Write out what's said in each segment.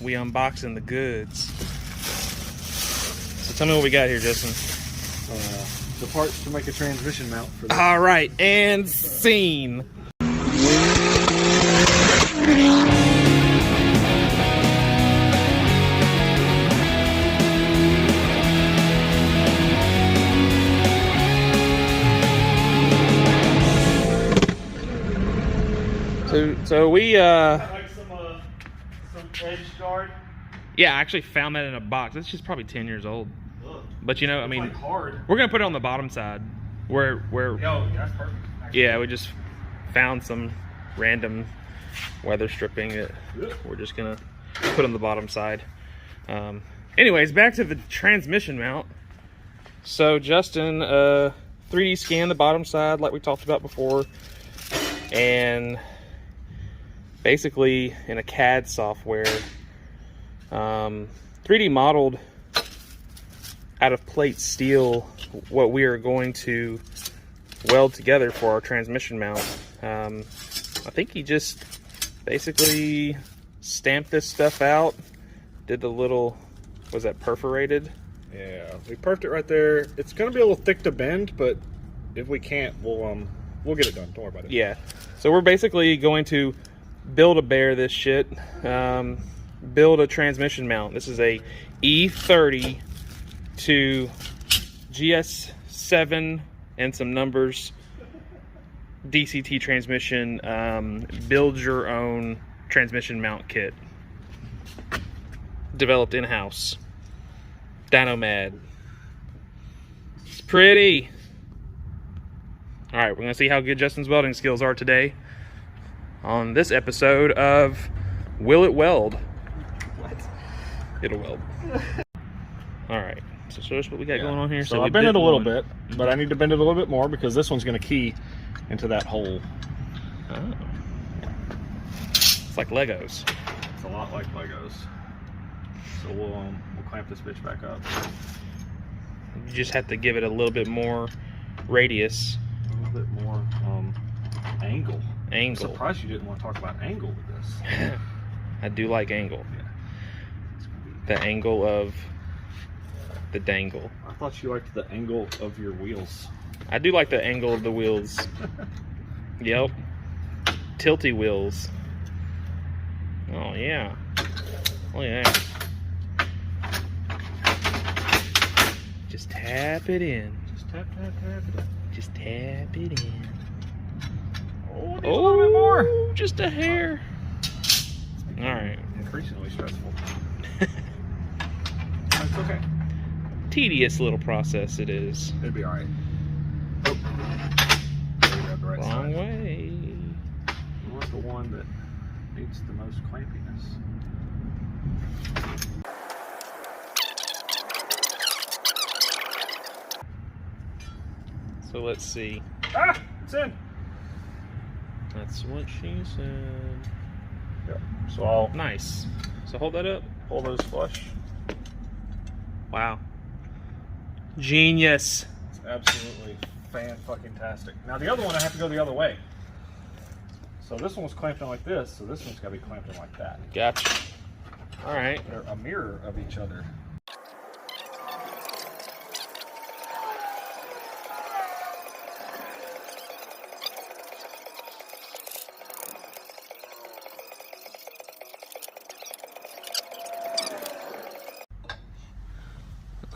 we unboxing the goods. So tell me what we got here, Justin. The parts to make a transmission mount for this. All right, and scene. So we like some edge guard. yeah, I actually found that in a box. It's just probably 10 years old. Ugh. But you know, I It's mean, like hard. we're gonna put it on the bottom side where Oh, yeah, that's perfect. Actually. yeah, we just found some random weather stripping that we're just gonna put on the bottom side. Anyways, back to the transmission mount. So Justin 3D scanned the bottom side like we talked about before, and basically in a CAD software 3D modeled out of plate steel what we are going to weld together for our transmission mount. I think he just basically stamped this stuff out, did the little, was that perforated? Yeah, we perfed it right there. It's gonna be a little thick to bend, but if we can't, we'll get it done. Don't worry about it. Yeah. So we're basically going to build a bear this shit. Build a transmission mount. This is a E30 to GS7 and some numbers DCT transmission. Build your own transmission mount kit. Developed in-house. Dynomad. It's pretty. All right, we're gonna see how good Justin's welding skills are today on this episode of Will It Weld? What? It'll weld. All right, so show us what we got going on here. So we I bent it a little one. bit, but I need to bend it a little bit more because this one's going to key into that hole. Oh. It's like Legos. It's a lot like Legos. So we'll clamp this bitch back up. You just have to give it a little bit more radius. A little bit more angle. I'm Angle. surprised you didn't want to talk about angle with this. I do like angle. Yeah. The angle of the dangle. I thought you liked the angle of your wheels. I do like the angle of the wheels. Yep. Tilty wheels. Oh yeah. Oh yeah. Just tap it in. Just tap it in. Just tap it in. Oh, it needs a little bit more. Just a hair. All right. Increasingly stressful. It's okay. Tedious little process it is. It'd be alright. Oh. The right Wrong side. way. We want the one that needs the most clampiness. So let's see. Ah! It's in! That's what she said. Yeah. So I'll Nice. So hold that up. pull those flush. Wow. Genius. It's absolutely fan-fucking-tastic. Now the other one, I have to go the other way. So this one was clamped in like this, so this one's got to be clamped in like that. Gotcha. All right. They're a mirror of each other.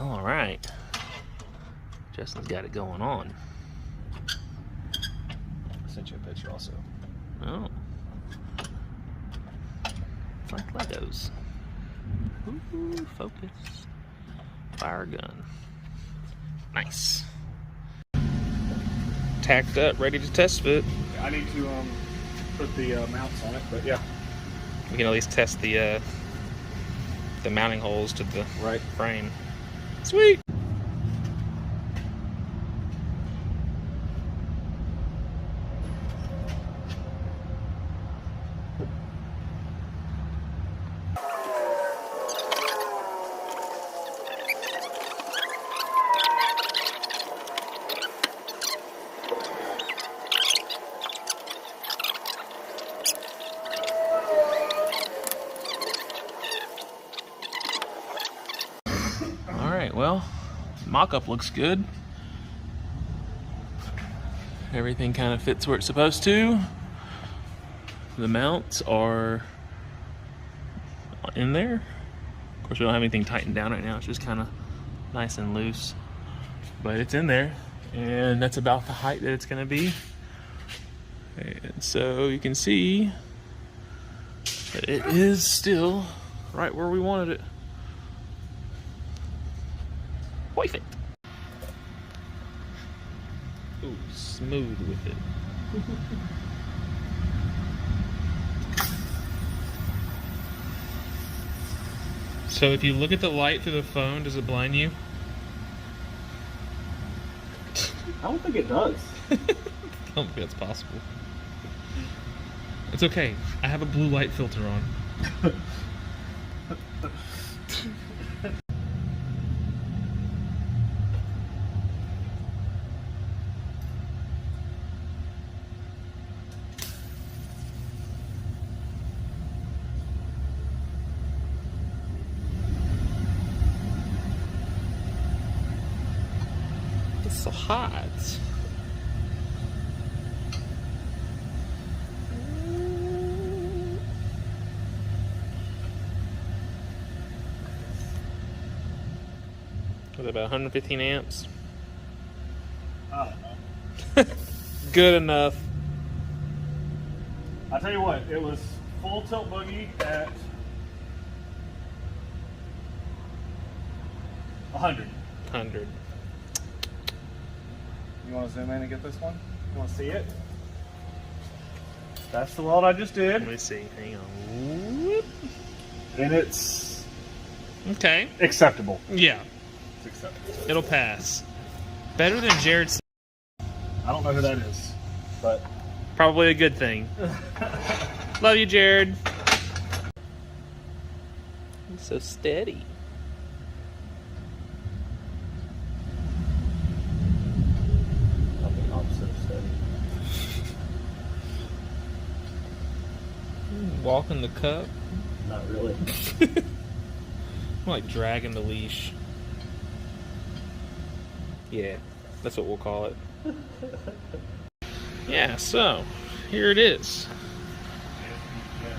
All right. Justin's got it going on. I sent you a picture also. Oh. It's like Legos. Ooh, focus. Fire gun. Nice. Tacked up, ready to test fit. I need to put the mounts on it, but yeah. We can at least test the mounting holes to the Right. frame. Sweet. Mock-up looks good. Everything kind of fits where it's supposed to. The mounts are in there. Of course, we don't have anything tightened down right now. It's just kind of nice and loose, but it's in there, and that's about the height that it's going to be. And so you can see that it is still right where we wanted it. Perfect. Ooh, smooth with it. So if you look at the light through the phone, does it blind you? I don't think it does. I don't think that's possible. It's okay. I have a blue light filter on. It's so hot. With about 115 amps. I don't know. Good enough. I'll tell you what, it was full tilt boogie at 100. 100. You want to zoom in and get this one? You want to see it? That's the weld I just did. Let me see. Hang on. Whoop. And it's Okay. acceptable. Yeah. It's acceptable. It'll pass. Better than Jared's. I don't know who that is, but Probably a good thing. Love you, Jared. He's so steady. nothing opposite of steady. Walking the cup. Not really. I'm like dragging the leash. Yeah, that's what we'll call it. Yeah, so here it is.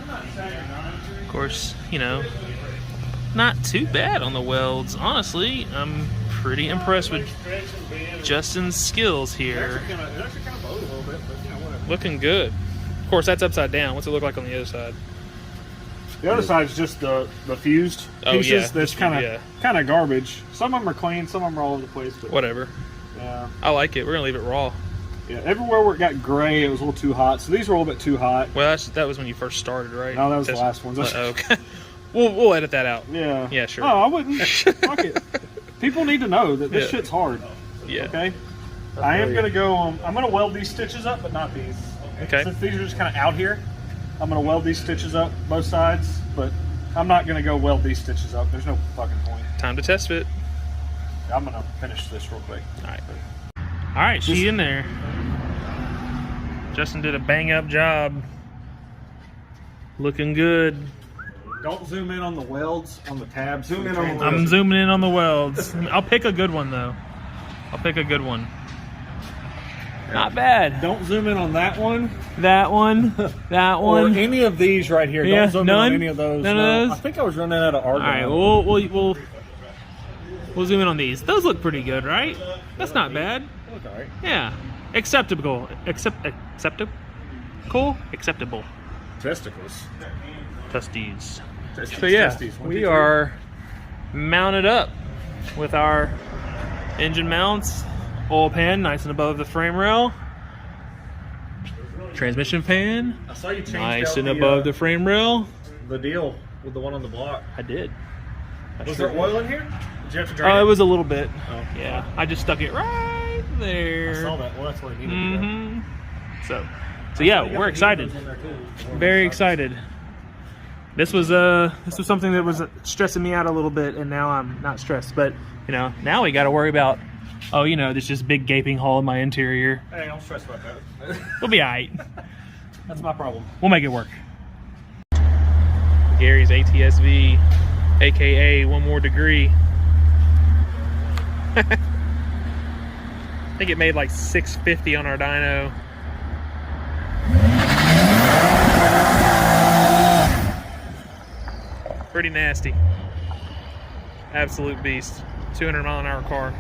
Of course, you know, not too bad on the welds. Honestly, I'm pretty impressed with Justin's skills here. It actually kind of bowed a little bit, but you know, whatever. Looking good. Of course, that's upside down. What's it look like on the other side? The other side is just the fused pieces. yeah, That's kind of garbage. Some of them are clean, some of them are all over the place. But Whatever. yeah, I like it. We're gonna leave it raw. yeah. Everywhere where it got gray, it was a little too hot. So these were a little bit too hot. Well, that was when you first started, right? No, that was the last ones. Okay. We'll edit that out. Yeah. Yeah, sure. No, I wouldn't. Fuck it. People need to know that this Yeah. shit's hard. Yeah. Okay. I am gonna go. I'm gonna weld these stitches up, but not these. Okay. Since these are just kind of out here, I'm gonna weld these stitches up both sides, but I'm not gonna go weld these stitches up. There's no fucking point. Time to test fit. I'm gonna finish this real quick. All right. All right, she in there. Justin did a bang up job. Looking good. Don't zoom in on the welds on the tab. Zoom in on the I'm zooming in on the welds. I'll pick a good one though. I'll pick a good one. Not bad. Don't zoom in on that one. That one. That Or one. any of these right here. Yeah, Don't zoom none? in on any of those. None of No. those? I think I was running out of argon. All right, we'll zoom in on these. Those look pretty good, right? That's not bad. Look, all right. Yeah, acceptable. Acceptable. Acceptable. Testicles. Testes. Testes, So yeah, testes. One, we two, three. are mounted up with our engine mounts, oil pan nice and above the frame rail, transmission fan I saw you change nice and above the frame rail. the deal with the one on the block. I did. Was there oil in here? Did you have to drain It was a little bit. Oh. Yeah, I just stuck it right there. I saw that. Well, that's what it needed to go. Mm-hmm. So yeah, we're excited. Very excited. This was something that was stressing me out a little bit, and now I'm not stressed. But you know, now we got to worry about, there's just big gaping hole in my interior. Hey, don't stress about that. We'll be alright. That's my problem. We'll make it work. Gary's ATSV, aka One More Degree. I think it made like 650 on our dyno. Pretty nasty. Absolute beast. 200 mile an hour car.